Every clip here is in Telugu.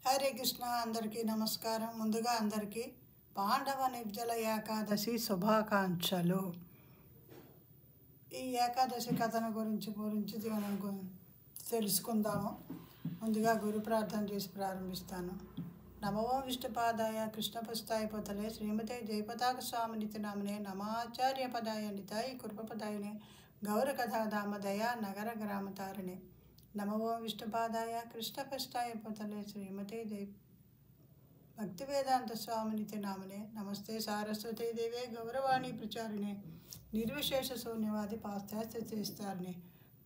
హరే కృష్ణ. అందరికీ నమస్కారం. ముందుగా అందరికీ పాండవ నిర్జల ఏకాదశి శుభాకాంక్షలు. ఈ ఏకాదశి కథను గురించి మనం తెలుసుకుందాము. ముందుగా గురు ప్రార్థన చేసి ప్రారంభిస్తాను. నమో విష్ణుపాదాయ కృష్ణపస్తాయ పొతలే శ్రీమతే జయపతాక స్వామినితి నామనే నమాచార్య పదాయ నితాయి కృపపదాయనే గౌర కథాదామదయ నగర గ్రామతారిణే. నమో విష్ణుపాదాయ కృష్ణపస్తాయ పొతలే శ్రీమతే జయ భక్తి వేదాంత స్వామినితి నామనే నమస్తే సారస్వతీ దేవే గౌరవాణి ప్రచారిణే నిర్విశేష శూన్యవాది పాశ్చాత్య చేస్తారనే.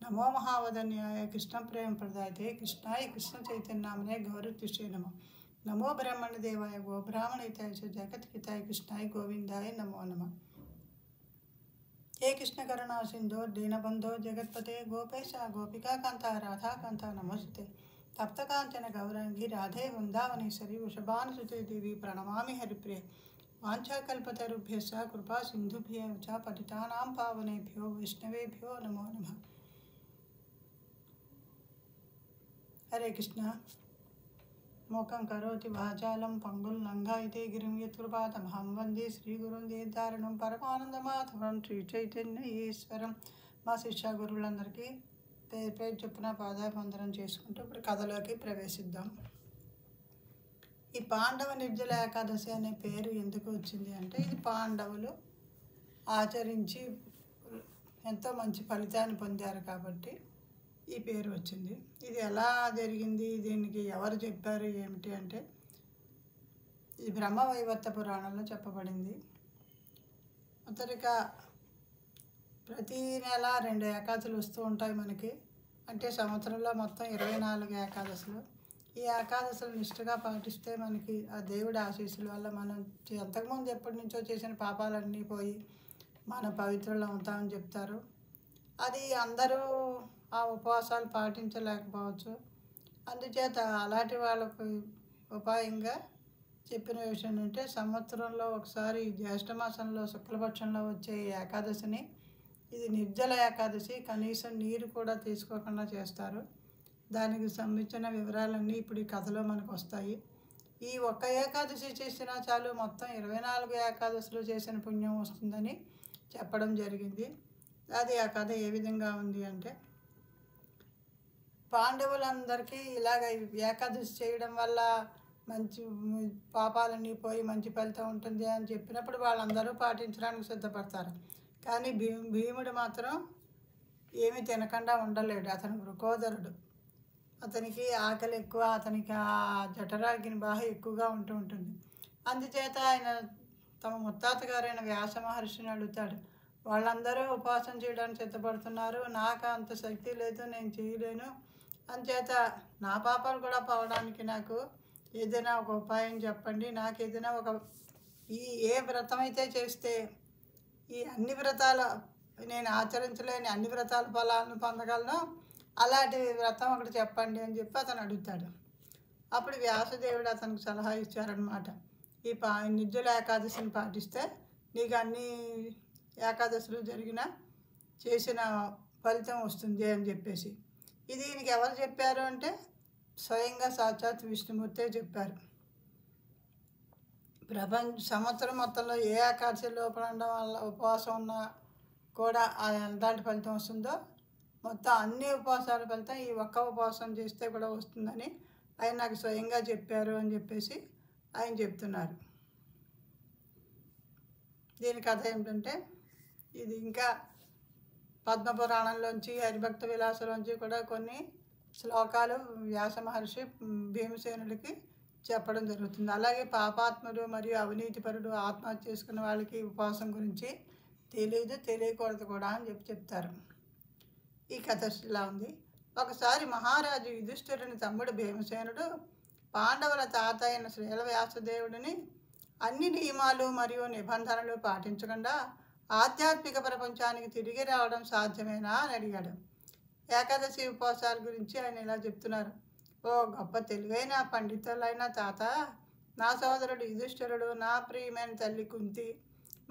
నమో మహావదన్యాయ కృష్ణ ప్రేమ ప్రదాయతే కృష్ణాయ కృష్ణ చైతన్యామనే గౌరవతిష్టే నమో. నమో బ్రహ్మణ దేవాయ గో బ్రాహ్మణితాయ జగత్కితాయ కృష్ణాయ గోవిందాయ నమో నమః. हे कृष्ण करुणा सिंधो दीनबंधो जगतपते गोपेश गोपिका कांता राधा कांता नमस्ते. तप्त कांचन गौरांगी राधे वृंदावनेश्वरी वृषभानुसुते देवी प्रणमामि हरिप्रिय. वाञ्छाकल्पतरुभ्यश्च कृपा सिंधुभ्यः च पतितानां पावनेभ्यो वैष्णवेभ्यो नमो नमः. हरे कृष्ण. मोकं करोति वाचालं पंगुल लंघयते गिरिं यत्कृपातमहं वन्दे श्रीगुरुं दीर्घारणं परमानंदमाधवं శ్రీ చైతన్య ఈశ్వరం. మా శిష్య గురువులందరికీ పేరు పేరు చొప్పున పాదాభివందనం చేసుకుంటూ ఇప్పుడు కథలోకి ప్రవేశిద్దాం. ఈ పాండవ నిర్జల ఏకాదశి అనే పేరు ఎందుకు వచ్చింది అంటే, ఇది పాండవులు ఆచరించి ఎంతో మంచి ఫలితాన్ని పొందారు కాబట్టి ఈ పేరు వచ్చింది. ఇది ఎలా జరిగింది, దీనికి ఎవరు చెప్పారు ఏమిటి అంటే, ఇది బ్రహ్మవైవర్త పురాణంలో చెప్పబడింది. మొదటిగా ప్రతి నెల 2 ఏకాదశులు వస్తూ ఉంటాయి మనకి. అంటే సంవత్సరంలో మొత్తం 24 ఏకాదశులు. ఈ ఏకాదశులు నిష్ఠగా పాటిస్తే మనకి ఆ దేవుడి ఆశీస్సుల వల్ల మనం అంతకుముందు ఎప్పటి నుంచో చేసిన పాపాలన్నీ పోయి మన పవిత్రులు అవుతామని చెప్తారు. అది అందరూ ఆ ఉపవాసాలు పాటించలేకపోవచ్చు. అందుచేత అలాంటి వాళ్ళకు ఉపాయంగా చెప్పిన విషయం అంటే, సంవత్సరంలో ఒకసారి జ్యేష్ఠమాసంలో శుక్లపక్షంలో వచ్చే ఏకాదశిని, ఇది నిర్జల ఏకాదశి, కనీసం నీరు కూడా తీసుకోకుండా చేస్తారు. దానికి సంబంధించిన వివరాలన్నీ ఇప్పుడు ఈ కథలో మనకు వస్తాయి. ఈ ఒక్క ఏకాదశి చేసినా చాలు మొత్తం 24 ఏకాదశులు చేసిన పుణ్యం వస్తుందని చెప్పడం జరిగింది. అది ఆ కథ ఏ విధంగా ఉంది అంటే, పాండవులందరికీ ఇలాగ ఏకాదశి చేయడం వల్ల మంచి పాపాలన్నీ పోయి మంచి ఫలితం ఉంటుంది అని చెప్పినప్పుడు వాళ్ళందరూ పాటించడానికి సిద్ధపడతారు. కానీ భీముడు మాత్రం ఏమీ తినకుండా ఉండలేడు. అతను వృకోదరుడు. అతనికి ఆకలి ఎక్కువ, అతనికి ఆ జఠరాగ్ని బాగా ఎక్కువగా ఉంటుంది. అందుచేత ఆయన తమ ముత్తాత గారైన వ్యాస మహర్షిని అడుగుతాడు. వాళ్ళందరూ ఉపవాసం చేయడానికి సిద్ధపడుతున్నారు, నాకు అంత శక్తి లేదు, నేను చేయలేను. అందుచేత నా పాపాలు కూడా పోవడానికి నాకు ఏదైనా ఒక ఉపాయం చెప్పండి. నాకు ఏదైనా ఏ వ్రతం అయితే చేస్తే ఈ అన్ని వ్రతాలు నేను ఆచరించలేని అన్ని వ్రతాల ఫలాలను పొందగలను, అలాంటి వ్రతం ఒకటి చెప్పండి అని చెప్పి అతను అడుగుతాడు. అప్పుడు వ్యాసదేవుడు అతనికి సలహా ఇచ్చారనమాట. ఈ నిర్జల ఏకాదశిని పాటిస్తే నీకు అన్ని ఏకాదశులు చేసిన ఫలితం వస్తుంది అని చెప్పేసి. ఇది ఈయనకి ఎవరు చెప్పారు అంటే, స్వయంగా సాక్షాత్ విష్ణుమూర్తే చెప్పారు. సంవత్సరం మొత్తంలో ఏ ఏకాదశి లోపల ఉండడం వల్ల ఉపవాసం ఉన్నా కూడా ఎలాంటి ఫలితం వస్తుందో, మొత్తం అన్ని ఉపవాసాల ఫలితం ఈ ఒక్క ఉపవాసం చేస్తే కూడా వస్తుందని ఆయన నాకు స్వయంగా చెప్పారు అని చెప్పేసి ఆయన చెప్తున్నారు. దీని కథ ఏమిటంటే, ఇది ఇంకా పద్మపురాణంలోంచి హరిభక్త విలాసంలోంచి కూడా కొన్ని శ్లోకాలు వ్యాస మహర్షి భీమసేనుడికి చెప్పడం జరుగుతుంది. అలాగే పాపాత్ముడు మరియు అవినీతిపరుడు ఆత్మహత్య చేసుకున్న వాళ్ళకి ఉపవాసం గురించి తెలియకూడదు కూడా అని చెప్తారు. ఈ కథ ఇలా ఉంది. ఒకసారి మహారాజు యుధిష్ఠిరుని తమ్ముడు భీమసేనుడు పాండవుల తాత అయిన శ్రీల వ్యాసదేవుడిని అన్ని నియమాలు మరియు నిబంధనలు పాటించకుండా ఆధ్యాత్మిక ప్రపంచానికి తిరిగి రావడం సాధ్యమేనా అని అడిగాడు. ఏకాదశి ఉపవాసాల గురించి ఆయన ఇలా చెప్తున్నారు. ఓ గొప్ప తెలివైన పండితులైన తాత, నా సోదరుడు యుధిష్ఠిరుడు, నా ప్రియమైన తల్లి కుంతి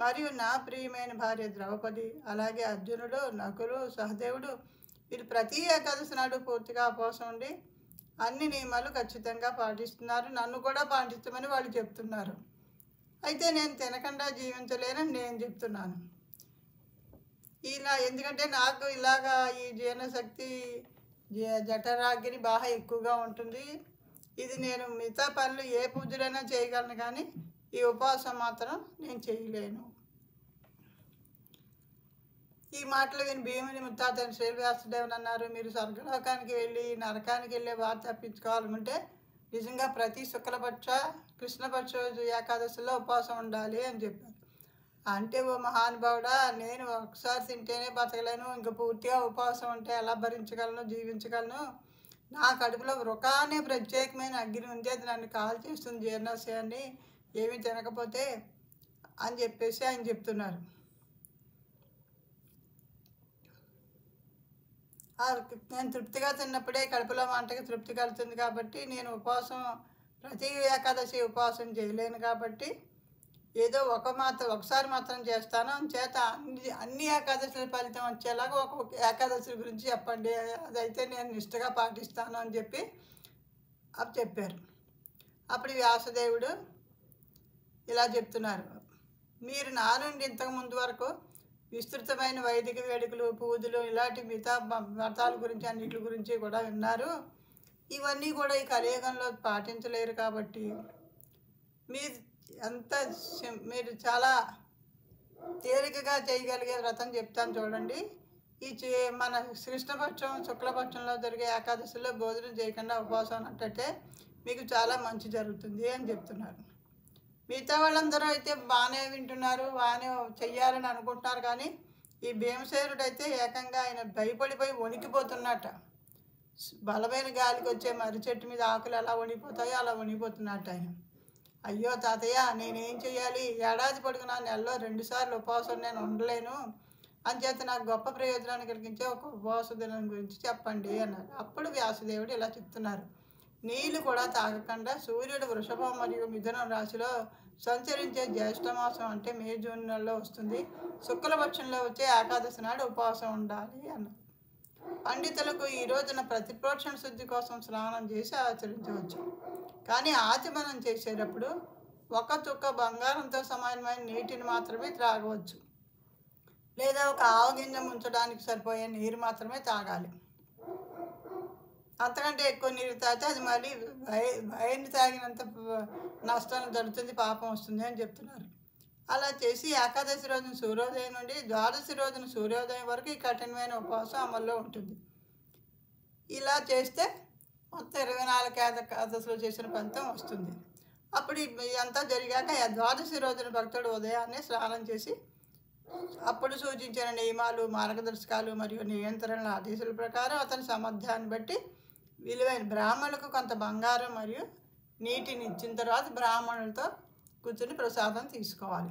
మరియు నా ప్రియమైన భార్య ద్రౌపది, అలాగే అర్జునుడు, నకులు, సహదేవుడు, వీరు ప్రతి ఏకాదశి నాడు పూర్తిగా ఉపవాసం ఉండి అన్ని నియమాలు ఖచ్చితంగా పాటిస్తున్నారు, నన్ను కూడా పాటించమని వాళ్ళు చెప్తున్నారు. అయితే నేను తినకుండా జీవించలేనని నేను చెప్తున్నాను. ఇలా ఎందుకంటే నాకు ఇలాగా ఈ జీర్ణశక్తి జఠరాగ్ని బాగా ఎక్కువగా ఉంటుంది. ఇది నేను మిగతా పనులు ఏ పూజలైనా చేయగలను, కానీ ఈ ఉపవాసం మాత్రం నేను చేయలేను. ఈ మాటలు విని భీముని ముత్తాతని శ్రీవ్యాసదేవుని అన్నారు, మీరు స్వర్గలోకానికి వెళ్ళి నరకానికి వెళ్ళే వారు తప్పించుకోవాలనుకుంటే నిజంగా ప్రతి శుక్లపక్ష కృష్ణపక్ష ఏకాదశిలో ఉపవాసం ఉండాలి అని చెప్పారు. అంటే ఓ మహానుభావుడా, నేను ఒకసారి తింటేనే బతకలేను, ఇంకా పూర్తిగా ఉపవాసం ఉంటే ఎలా భరించగలను, జీవించగలను? నా కడుపులో వృకానే ప్రత్యేకమైన అగ్ని ఉంది, అది నన్ను కాల్ చేస్తుంది జీర్ణాశయాన్ని ఏమీ తినకపోతే అని చెప్పేసి ఆయన చెప్తున్నారు. నేను తృప్తిగా తిన్నప్పుడే కడుపులో మంటకి తృప్తి కలుగుతుంది కాబట్టి నేను ఉపవాసం ప్రతి ఏకాదశి ఉపవాసం చేయలేను కాబట్టి ఏదో ఒకసారి మాత్రం చేస్తాను. చేత అన్ని ఏకాదశుల ఫలితం వచ్చేలాగా ఒక ఏకాదశి గురించి చెప్పండి, అదైతే నేను నిష్ఠగా పాటిస్తాను అని చెప్పి చెప్పారు. అప్పుడు వ్యాసదేవుడు ఇలా చెప్తున్నారు, మీరు నా నుండి ఇంతకు ముందు వరకు విస్తృతమైన వైదిక వేడుకలు, పూజలు, ఇలాంటి మిగతా వ్రతాల గురించి అన్నిటి గురించి కూడా విన్నారు. ఇవన్నీ కూడా ఈ కలియుగంలో పాటించలేరు కాబట్టి మీరు చాలా తేలికగా చేయగలిగే వ్రతం చెప్తాను చూడండి. మన కృష్ణపక్షం శుక్లపక్షంలో జరిగే ఏకాదశిలో భోజనం చేయకుండా ఉపవాసం ఉన్నట్టయితే మీకు చాలా మంచి జరుగుతుంది అని చెప్తున్నారు. మిగతా వాళ్ళందరూ అయితే బాగానే వింటున్నారు, బాగానే చెయ్యాలని అనుకుంటున్నారు, కానీ ఈ భీమసేనుడు అయితే ఏకంగా ఆయన భయపడిపోయి వణికిపోతున్నట్ట. బలమైన గాలికి వచ్చే మర్రి చెట్టు మీద ఆకులు ఎలా వణిపోతాయో అలా వణిపోతున్నట్టు ఆయన. అయ్యో తాతయ్య, నేనేం చేయాలి? ఏడాది పొడుగునా నెలలో 2 సార్లు ఉపవాసం నేను ఉండలేను, అంచేత నాకు గొప్ప ప్రయోజనాన్ని కలిగించే ఒక ఉపవాస దినం గురించి చెప్పండి అన్నారు. అప్పుడు వ్యాసదేవుడు ఇలా చెప్తున్నారు, నీళ్లు కూడా తాగకుండా సూర్యుడు వృషభం మరియు మిథునం రాశిలో సంచరించే జ్యేష్ఠమాసం అంటే మే జూన్ నెలలో వస్తుంది, శుక్లపక్షంలో వచ్చే ఏకాదశి నాడు ఉపవాసం ఉండాలి అన్నారు. పండితులకు ఈ రోజున ప్రతిప్రోక్షణ శుద్ధి కోసం స్నానం చేసి ఆచరించవచ్చు, కానీ ఆచమనం చేసేటప్పుడు 1 చుక్క బంగారంతో సమానమైన నీటిని మాత్రమే త్రాగవచ్చు, లేదా ఒక ఆవగింజ ముంచడానికి సరిపోయే నీరు మాత్రమే తాగాలి. అంతకంటే ఎక్కువ నీరు తాగితే అది మళ్ళీ భయాన్ని తాగినంత నష్టాన్ని జరుగుతుంది, పాపం వస్తుంది అని చెప్తున్నారు. అలా చేసి ఏకాదశి రోజున సూర్యోదయం నుండి ద్వాదశి రోజున సూర్యోదయం వరకు ఈ కఠినమైన ఉపవాసం అమల్లో ఉంటుంది. ఇలా చేస్తే మొత్తం 24 ఏకాదశిలో చేసిన ఫలితం వస్తుంది. అప్పుడు ఇదంతా జరిగాక ద్వాదశి రోజున భక్తుడు ఉదయాన్నే స్నానం చేసి అప్పుడు సూచించిన నియమాలు, మార్గదర్శకాలు మరియు నియంత్రణల ఆదేశాల ప్రకారం అతని సామర్థ్యాన్ని బట్టి విలువైన బ్రాహ్మణులకు కొంత బంగారం మరియు నీటిని ఇచ్చిన తర్వాత బ్రాహ్మణులతో కూర్చుని ప్రసాదం తీసుకోవాలి.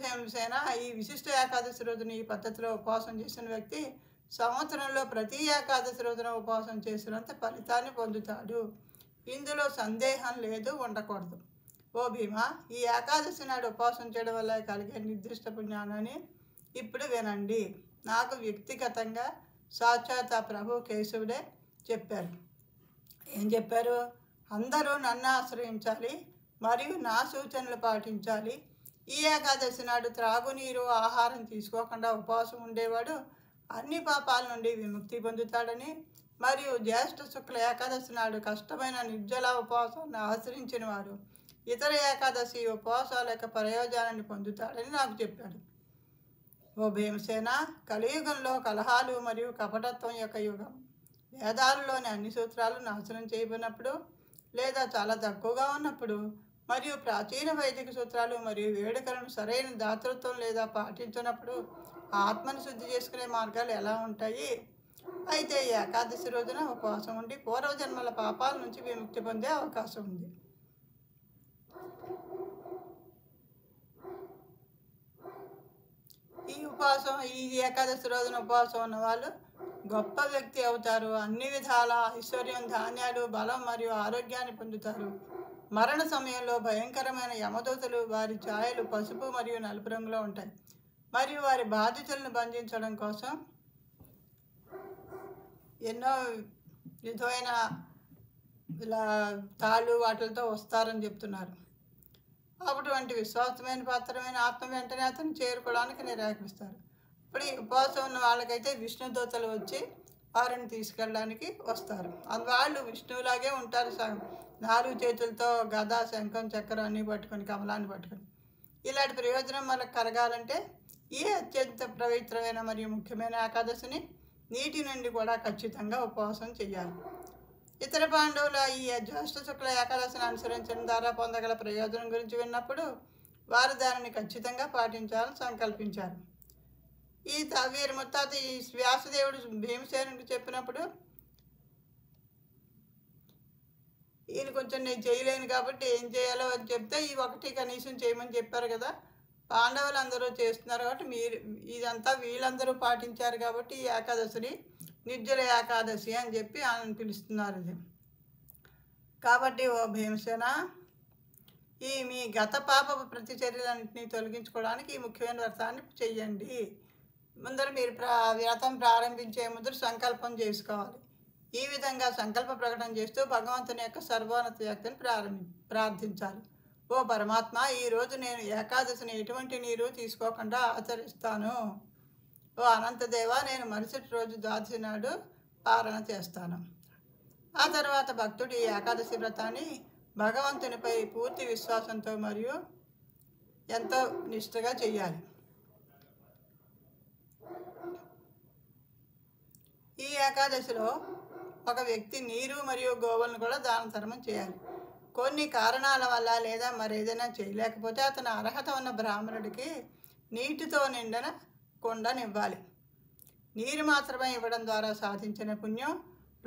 భీమసేన, ఈ విశిష్ట ఏకాదశి రోజున ఈ పద్ధతిలో ఉపవాసం చేసిన వ్యక్తి సంవత్సరంలో ప్రతి ఏకాదశి రోజున ఉపవాసం చేసినంత ఫలితాన్ని పొందుతాడు, ఇందులో సందేహం లేదు, ఉండకూడదు. ఓ భీమా, ఈ ఏకాదశి నాడు ఉపవాసం చేయడం వల్ల కలిగే నిర్దిష్ట పుణ్యాన్ని ఇప్పుడు వినండి. నాకు వ్యక్తిగతంగా సాక్షాత్ ఆ ప్రభు కేశవుడే చెప్పారు. ఏం చెప్పారు? అందరూ నన్ను ఆశ్రయించాలి మరియు నా సూచనలు పాటించాలి. ఈ ఏకాదశి నాడు త్రాగునీరు, ఆహారం తీసుకోకుండా ఉపవాసం ఉండేవాడు అన్ని పాపాల నుండి విముక్తి పొందుతాడని, మరియు జ్యేష్ఠ శుక్ల ఏకాదశి నాడు కష్టమైన నిర్జల ఉపవాసాన్ని ఆచరించిన వారు ఇతర ఏకాదశి ఉపవాసాల యొక్క ప్రయోజనాన్ని పొందుతాడని నాకు చెప్పాడు. ఓ భీమసేన, కలియుగంలో కలహాలు మరియు కపటత్వం యొక్క యుగం. వేదాలలోని అన్ని సూత్రాలు నాశనం చేయబడినప్పుడు లేదా చాలా తక్కువగా ఉన్నప్పుడు, మరియు ప్రాచీన వైదిక సూత్రాలు మరియు వేడుకలను సరైన దాతృత్వం లేదా పాటించినప్పుడు ఆత్మను శుద్ధి చేసుకునే మార్గాలు ఎలా ఉంటాయి? అయితే ఈ ఏకాదశి రోజున ఉపవాసం ఉండి పూర్వజన్మల పాపాల నుంచి విముక్తి పొందే అవకాశం ఉంది. ఈ ఏకాదశి రోజున ఉపవాసం ఉన్న వాళ్ళు గొప్ప వ్యక్తి అవుతారు, అన్ని విధాల ఐశ్వర్యం, ధాన్యాలు, బలం మరియు ఆరోగ్యాన్ని పొందుతారు. మరణ సమయంలో భయంకరమైన యమదూతలు వారి ఛాయలు పసుపు మరియు నలుపు రంగులో ఉంటాయి, మరియు వారి బాధితులను బంధించడం కోసం ఎన్నో విధమైన ఇలా తాళ్ళు వాటితో వస్తారని చెప్తున్నారు. అటువంటి విశ్వాసమైన పాత్రమైన ఆత్మ వెంటనే అతను చేరుకోవడానికి నిరాకరిస్తారు. ఇప్పుడు ఈ ఉపవాసం ఉన్న వాళ్ళకైతే విష్ణుదూతలు వచ్చి వారిని తీసుకెళ్ళడానికి వస్తారు. వాళ్ళు విష్ణువులాగే ఉంటారు. 4 చేతులతో గద, శంఖం, చక్రం అన్నీ పట్టుకొని, కమలాన్ని పట్టుకొని. ఇలాంటి ప్రయోజనం మనకు కలగాలంటే ఈ అత్యంత పవిత్రమైన మరియు ముఖ్యమైన ఏకాదశిని నీటి నుండి కూడా ఖచ్చితంగా ఉపవాసం చేయాలి. ఇతర పాండవుల ఈ జ్యేష్ఠ శుక్ల ఏకాదశిని అనుసరించడం ద్వారా పొందగల ప్రయోజనం గురించి విన్నప్పుడు వారు దానిని ఖచ్చితంగా పాటించాలని సంకల్పించారు. వీరి ముత్తాత ఈ వ్యాసదేవుడు భీమసేనుడికి చెప్పినప్పుడు, ఈయన కొంచెం నేను చేయలేను కాబట్టి ఏం చేయాలో అని చెప్తే ఈ ఒకటి కనీసం చేయమని చెప్పారు కదా. పాండవులు అందరూ చేస్తున్నారు కాబట్టి ఇదంతా వీళ్ళందరూ పాటించారు కాబట్టి ఈ ఏకాదశిని నిర్జల ఏకాదశి అని చెప్పి ఆయన పిలుస్తున్నారు. ఇది కాబట్టి ఓ భీమసేన, మీ గత పాప ప్రతిచర్యలన్నింటినీ తొలగించుకోవడానికి ఈ ముఖ్యమైన వ్రతాన్ని చెయ్యండి. ముందర మీరు వ్రతం ప్రారంభించే ముందు సంకల్పం చేసుకోవాలి. ఈ విధంగా సంకల్ప ప్రకటన చేస్తూ భగవంతుని యొక్క సర్వోన్నత వ్యక్తిని ప్రార్థించాలి. ఓ పరమాత్మ, ఈరోజు నేను ఏకాదశిని ఎటువంటి నీరు తీసుకోకుండా ఆచరిస్తాను. ఓ అనంతదేవ, నేను మరుసటి రోజు ద్వాదశి నాడు పారణ చేస్తాను. ఆ తర్వాత భక్తుడు ఈ ఏకాదశి వ్రతాన్ని భగవంతునిపై పూర్తి విశ్వాసంతో మరియు ఎంతో నిష్ఠగా చేయాలి. ఈ ఏకాదశిలో ఒక వ్యక్తి నీరు మరియు గోవులను కూడా దాన ధర్మం చేయాలి. కొన్ని కారణాల వల్ల లేదా మరేదైనా చేయలేకపోతే అతను అర్హత ఉన్న బ్రాహ్మణుడికి నీటితో నిండిన కుండనివ్వాలి. నీరు మాత్రమే ఇవ్వడం ద్వారా సాధించిన పుణ్యం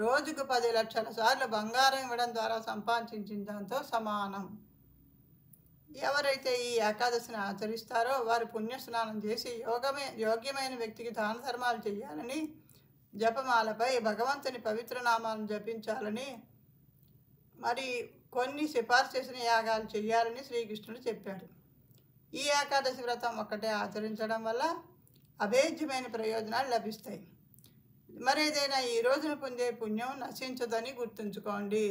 రోజుకు 10 లక్షల సార్లు బంగారం ఇవ్వడం ద్వారా సంపాదించిన దాంతో సమానం. ఎవరైతే ఈ ఏకాదశిని ఆచరిస్తారో వారు పుణ్యస్నానం చేసి యోగ్యమైన వ్యక్తికి దాన ధర్మాలు చేయాలని, జపమాలపై భగవంతుని పవిత్ర నామాలను జపించాలని, మరి కొన్ని సిఫార్సు చేసిన యాగాలు చేయాలని శ్రీకృష్ణుడు చెప్పాడు. ఈ ఏకాదశి వ్రతం ఒక్కటే ఆచరించడం వల్ల అభేద్యమైన ప్రయోజనాలు లభిస్తాయి. మరేదైనా ఈ రోజున పొందే పుణ్యం నశించదని గుర్తుంచుకోండి.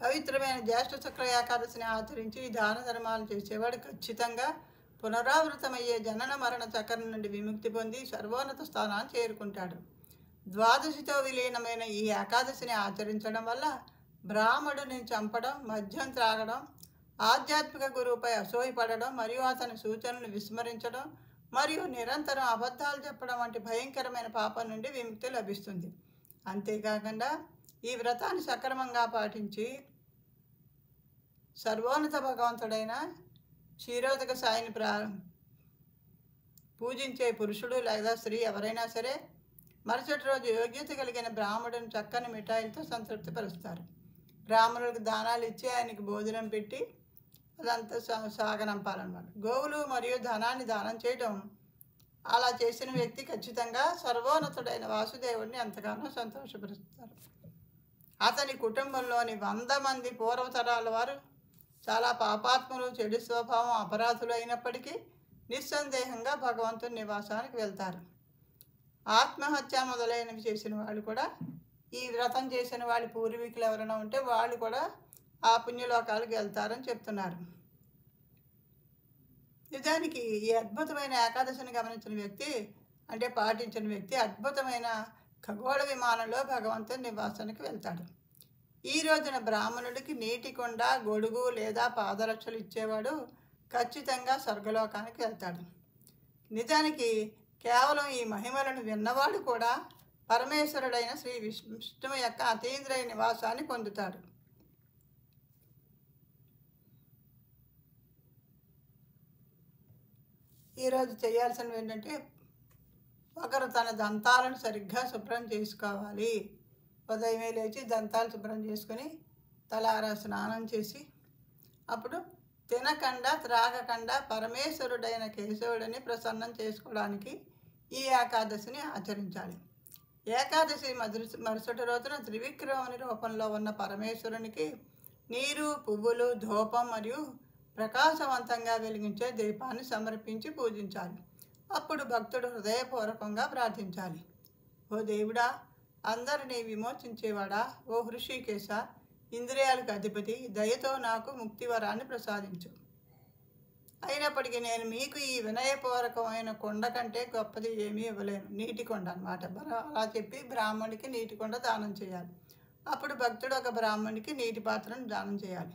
పవిత్రమైన జ్యేష్ఠ శుక్ల ఏకాదశిని ఆచరించి దాన ధర్మాలు చేసేవాడు ఖచ్చితంగా పునరావృతమయ్యే జనన మరణ చక్రం నుండి విముక్తి పొంది సర్వోన్నత స్థానాన్ని చేరుకుంటాడు. ద్వాదశితో విలీనమైన ఈ ఏకాదశిని ఆచరించడం వల్ల బ్రాహ్మణుడిని చంపడం, మద్యం త్రాగడం, ఆధ్యాత్మిక గురువుపై అసూయపడడం మరియు అతని సూచనలను విస్మరించడం మరియు నిరంతరం అబద్ధాలు చెప్పడం వంటి భయంకరమైన పాపం నుండి విముక్తి లభిస్తుంది. అంతేకాకుండా ఈ వ్రతాన్ని సక్రమంగా పాటించి సర్వోన్నత భగవంతుడైన క్షీరోదక సాయిని పూజించే పురుషుడు లేదా స్త్రీ ఎవరైనా సరే మరుసటి రోజు యోగ్యత కలిగిన బ్రాహ్మణుని చక్కని మిఠాయిలతో సంతృప్తిపరుస్తారు. బ్రాహ్మణులకు దానాలు ఇచ్చి ఆయనకి భోజనం పెట్టి అదంతా సాగనంపాలన్నమాట. గోవులు మరియు ధనాన్ని దానం చేయడం, అలా చేసిన వ్యక్తి ఖచ్చితంగా సర్వోన్నతుడైన వాసుదేవుడిని ఎంతగానో సంతోషపరుస్తారు. అతని కుటుంబంలోని 100 మంది పూర్వతరాల వారు చాలా పాపాత్ములు, చెడు స్వభావం, అపరాధులు అయినప్పటికీ నిస్సందేహంగా భగవంతుని నివాసానికి వెళ్తారు. ఆత్మహత్య మొదలైనవి చేసిన వాళ్ళు కూడా, ఈ వ్రతం చేసిన వాళ్ళ పూర్వీకులు ఎవరైనా ఉంటే వాళ్ళు కూడా ఆ పుణ్యలోకాలకు వెళ్తారని చెప్తున్నారు. నిజానికి ఈ అద్భుతమైన ఏకాదశిని గమనించిన వ్యక్తి, అంటే పాటించిన వ్యక్తి, అద్భుతమైన ఖగోళ విమానంలో భగవంతుని నివాసానికి వెళ్తాడు. ఈ రోజున బ్రాహ్మణుడికి నీటి కొండ, గొడుగు లేదా పాదరక్షలు ఇచ్చేవాడు ఖచ్చితంగా స్వర్గలోకానికి వెళ్తాడు. నిజానికి కేవలం ఈ మహిమలను విన్నవాడు కూడా పరమేశ్వరుడైన శ్రీ విష్ణువు యొక్క అతీంద్రియ నివాసాన్ని పొందుతాడు. ఈరోజు చేయాల్సినవి ఏంటంటే, ఒకరు తన దంతాలను సరిగ్గా శుభ్రం చేసుకోవాలి. ఉదయమే లేచి దంతాలు శుభ్రం చేసుకొని తలారా స్నానం చేసి అప్పుడు తినకుండా త్రాగకుండా పరమేశ్వరుడైన కేశవుడిని ప్రసన్నం చేసుకోవడానికి ఈ ఏకాదశిని ఆచరించాలి. ఏకాదశి మరుసటి రోజున త్రివిక్రముని రూపంలో ఉన్న పరమేశ్వరునికి నీరు, పువ్వులు, ధూపం మరియు ప్రకాశవంతంగా వెలిగించే దీపాన్ని సమర్పించి పూజించాలి. అప్పుడు భక్తుడు హృదయపూర్వకంగా ప్రార్థించాలి. ఓ దేవుడా, అందరినీ విమోచించేవాడా, ఓ హృషికేశ, ఇంద్రియాలకు అధిపతి, దయతో నాకు ముక్తివరాన్ని ప్రసాదించు. అయినప్పటికీ నేను మీకు ఈ వినయపూర్వకమైన కొండ కంటే గొప్పది ఏమీ ఇవ్వలేను. నీటి కొండ అన్నమాట. అలా చెప్పి బ్రాహ్మణుడికి నీటి కొండ దానం చేయాలి. అప్పుడు భక్తుడు ఒక బ్రాహ్మణుడికి నీటి పాత్రను దానం చేయాలి.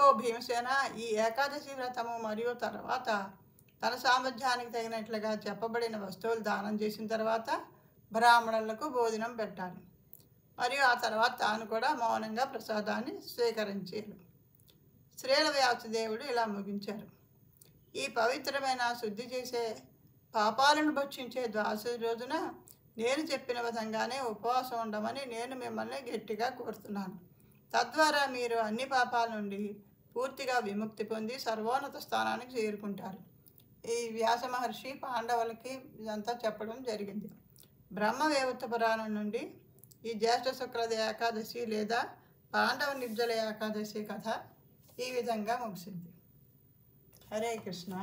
ఓ భీమసేన, ఈ ఏకాదశి వ్రతము మరియు తర్వాత తన సామర్థ్యానికి తగినట్లుగా చెప్పబడిన వస్తువులు దానం చేసిన తర్వాత బ్రాహ్మణులకు భోజనం పెట్టాలి. మరియు ఆ తర్వాత తాను కూడా మౌనంగా ప్రసాదాన్ని స్వీకరించారు. శ్రీల వ్యాసదేవుడు ఇలా ముగించారు. ఈ పవిత్రమైన శుద్ధి చేసే పాపాలను భక్షించే ద్వాదశి రోజున నేను చెప్పిన విధంగానే ఉపవాసం ఉండమని నేను మిమ్మల్ని గట్టిగా కోరుతున్నాను. తద్వారా మీరు అన్ని పాపాల నుండి పూర్తిగా విముక్తి పొంది సర్వోన్నత స్థానానికి చేరుకుంటారు. ఈ వ్యాస మహర్షి పాండవులకి ఇదంతా చెప్పడం జరిగింది. బ్రహ్మవేవత్త పురాణం నుండి ఈ జ్యేష్ఠ శుక్ల ఏకాదశి లేదా పాండవ నిర్జల ఏకాదశి కథ ఈ విధంగా ముగిసింది. హరే కృష్ణ.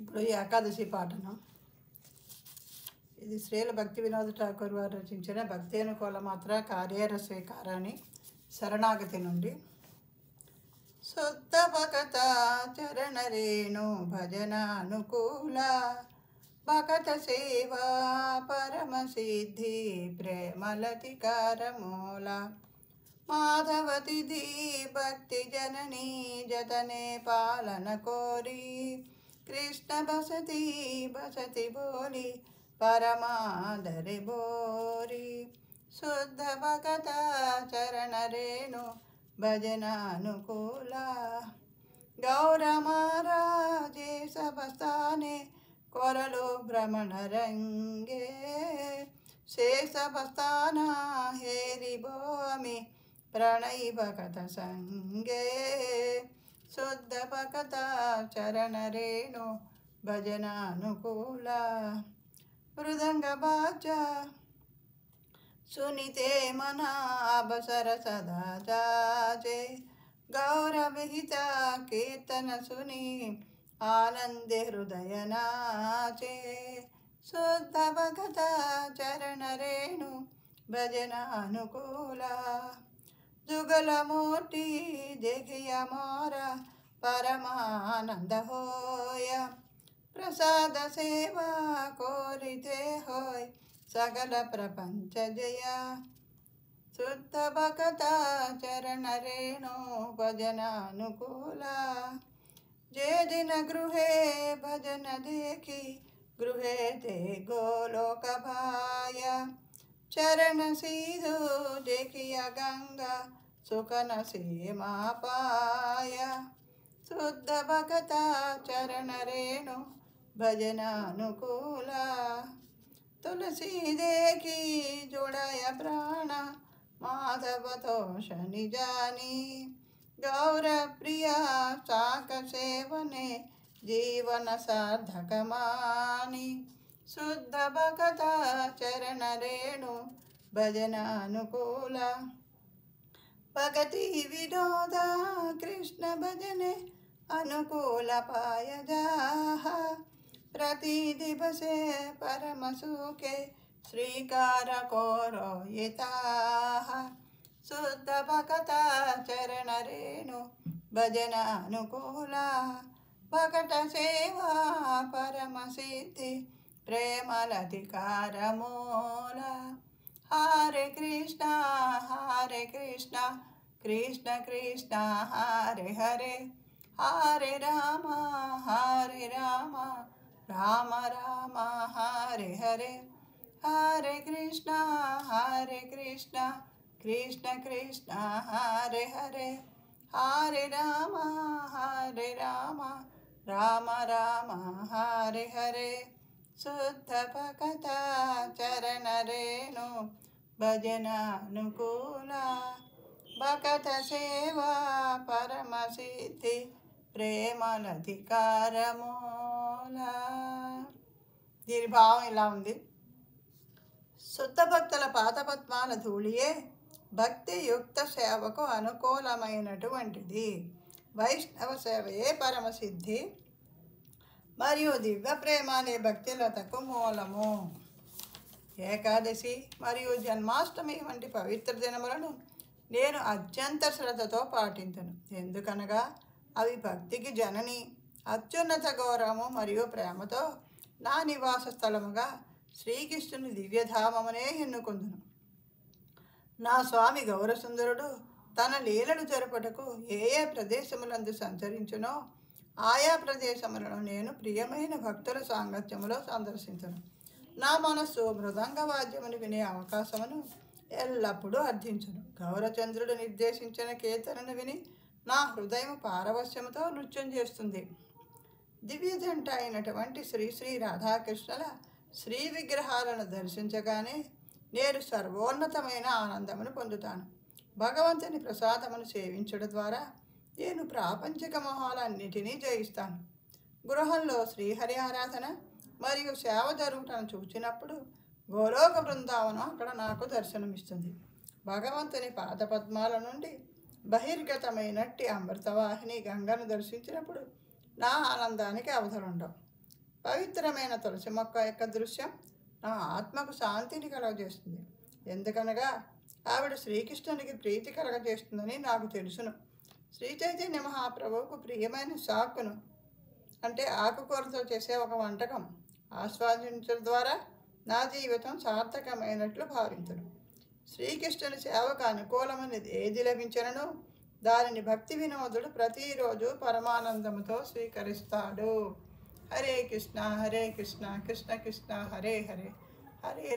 ఇప్పుడు ఈ ఏకాదశి పాఠనం ఇది శ్రీల భక్తి వినోద ఠాకూర్ వారు రచించిన భక్తి అనుకూల మాత్ర కార్యర స్వీకారాన్ని శరణాగతి నుండి. శుద్ధ భగత చరణ రేణు భజన అనుకూల భగత సేవా పరమ సిద్ధి ప్రేమలతికార మూల మాధవతిథి భక్తి జననీ జతనే పాలన కోరి కృష్ణ బసతి బసతి బోలి పరమాదరి బోరి. శుద్ధ భగత చరణ రేణు భజన అనుకూల గౌరమారాజే సభస్థానే కొరలు భ్రమణ రంగే శేషభస్థాన హేరి భోమి ప్రణయి భగత సంగే. శుద్ధ భగత చరణ రేణు భజన అనుకూల మృదంగ బాజ సునితే మన అబసర సదా జాజే గౌరవిహిత కీర్తన సుని ఆనందే హృదయ నాచే. శుద్ధ భగత చరణ రేణు భజన అనుకూల जुगलमूर्ति देखिया मोरा परमानंद होया प्रसाद सेवा कोरिते होय सकल प्रपंच जया. शुद्ध भगत चरण रेणु भजन अनुकूल जे दिन गृहे भजन देखी गृहे ते गोलोक भाया चरण सीधु देखिया गंगा सुखन सीमा पाया. शुद्ध भगत चरण रेणु भजन अनुकूल तुलसी देखी जोड़ाया प्राण माधव तो शनि जानी गौर प्रिया साक सेवने जीवन सार्थक मानी. शुद्ध भगत चरण रेणु भजन अनुकूल भगति विनोद कृष्ण भजने अनुकूल पाय जाह प्रति दिवसे परम सुखे श्रीकार कोरो येताह. शुद्ध भगत चरण रेणु भजन अनुकूल भगत सेवा परम सिद्धि प्रेमलधिकार मूल. हरे कृष्णा कृष्ण कृष्ण हरे हरे हरे राम राम राम हरे हरे. हरे कृष्णा कृष्ण कृष्ण हरे हरे हरे राम राम राम हरे हरे. శుద్ధ భగత చరణ రేణు భజనానుకూల భగత సేవా పరమ సిద్ధి ప్రేమలధికారమూల. దీని భావం ఇలా ఉంది. శుద్ధ భక్తుల పాదపద్మాల ధూళియే భక్తియుక్త సేవకు అనుకూలమైనటువంటిది. వైష్ణవ సేవయే పరమసిద్ధి మరియు దివ్య ప్రేమ అనే భక్తిలతకు మూలము. ఏకాదశి మరియు జన్మాష్టమి వంటి పవిత్ర దినములను నేను అత్యంత శ్రద్ధతో పాటించను. ఎందుకనగా అవి భక్తికి జనని, అత్యున్నత గౌరవము మరియు ప్రేమతో నా నివాస స్థలముగా శ్రీకృష్ణుని దివ్యధామమునే ఎన్నుకుందును. నా స్వామి గౌరసుందరుడు తన లీలలు జరుపుటకు ఏ ఏ ప్రదేశములందు సంచరించునో ఆయా ప్రదేశములను నేను ప్రియమైన భక్తుల సాంగత్యములో సందర్శించను. నా మనస్సు మృదంగ వాద్యమును వినే అవకాశమును ఎల్లప్పుడూ అర్థించును. గౌరచంద్రుడు నిర్దేశించిన కీర్తనను విని నా హృదయం పారవశ్యముతో నృత్యం చేస్తుంది. దివ్య జంట అయినటువంటి శ్రీ శ్రీ రాధాకృష్ణుల శ్రీ విగ్రహాలను దర్శించగానే నేను సర్వోన్నతమైన ఆనందమును పొందుతాను. భగవంతుని ప్రసాదమును సేవించడం ద్వారా నేను ప్రాపంచిక మొహాలన్నిటినీ జయిస్తాను. గృహంలో శ్రీహరి ఆరాధన మరియు సేవ జరుగుటను చూచినప్పుడు గోలోక బృందావనం అక్కడ నాకు దర్శనమిస్తుంది. భగవంతుని పాదపద్మాల నుండి బహిర్గతమైనట్టి అమృతవాహిని గంగను దర్శించినప్పుడు నా ఆనందానికి అవధులుండవు. పవిత్రమైన తులసి మొక్క యొక్క దృశ్యం నా ఆత్మకు శాంతిని కలగజేస్తుంది. ఎందుకనగా ఆవిడ శ్రీకృష్ణునికి ప్రీతి కలగజేస్తుందని నాకు తెలుసును. శ్రీ చైతన్య మహాప్రభువుకు ప్రియమైన సాకును అంటే ఆకుకూరతో చేసే ఒక వంటకం ఆస్వాదించడం ద్వారా నా జీవితం సార్థకమైనట్లు భావించును. శ్రీకృష్ణుని సేవకు అనుకూలమైన ఏది లభించినను దానిని భక్తి వినోదుడు ప్రతిరోజు పరమానందముతో స్వీకరిస్తాడు. హరే కృష్ణ కృష్ణ కృష్ణ హరే హరే, హరే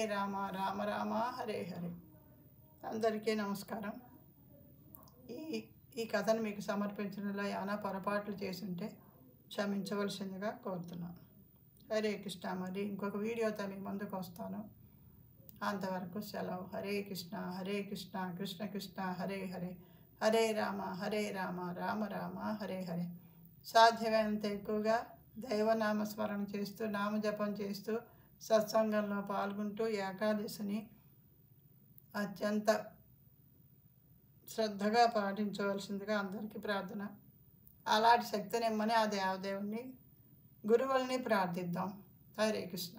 రామ రామ రామ హరే హరే. అందరికీ నమస్కారం. ఈ కథను మీకు సమర్పించడంలో ఏమైనా పొరపాట్లు చేస్తుంటే క్షమించవలసిందిగా కోరుతున్నాను. హరే కృష్ణ. మరి ఇంకొక వీడియోతో మీ ముందుకు వస్తాను. అంతవరకు సెలవు. హరే కృష్ణ కృష్ణ కృష్ణ హరే హరే, హరే రామ రామ రామ హరే హరే. సాధ్యమైనంత ఎక్కువగా దైవనామస్మరణ చేస్తూ నామజపం చేస్తూ సత్సంగంలో పాల్గొంటూ ఏకాదశిని అత్యంత శ్రద్ధగా పాటించవలసిందిగా అందరికీ ప్రార్థన. అలాంటి శక్తినిమ్మని ఆ దేవదేవుని గురువుల్ని ప్రార్థిద్దాం. హరే కృష్ణ.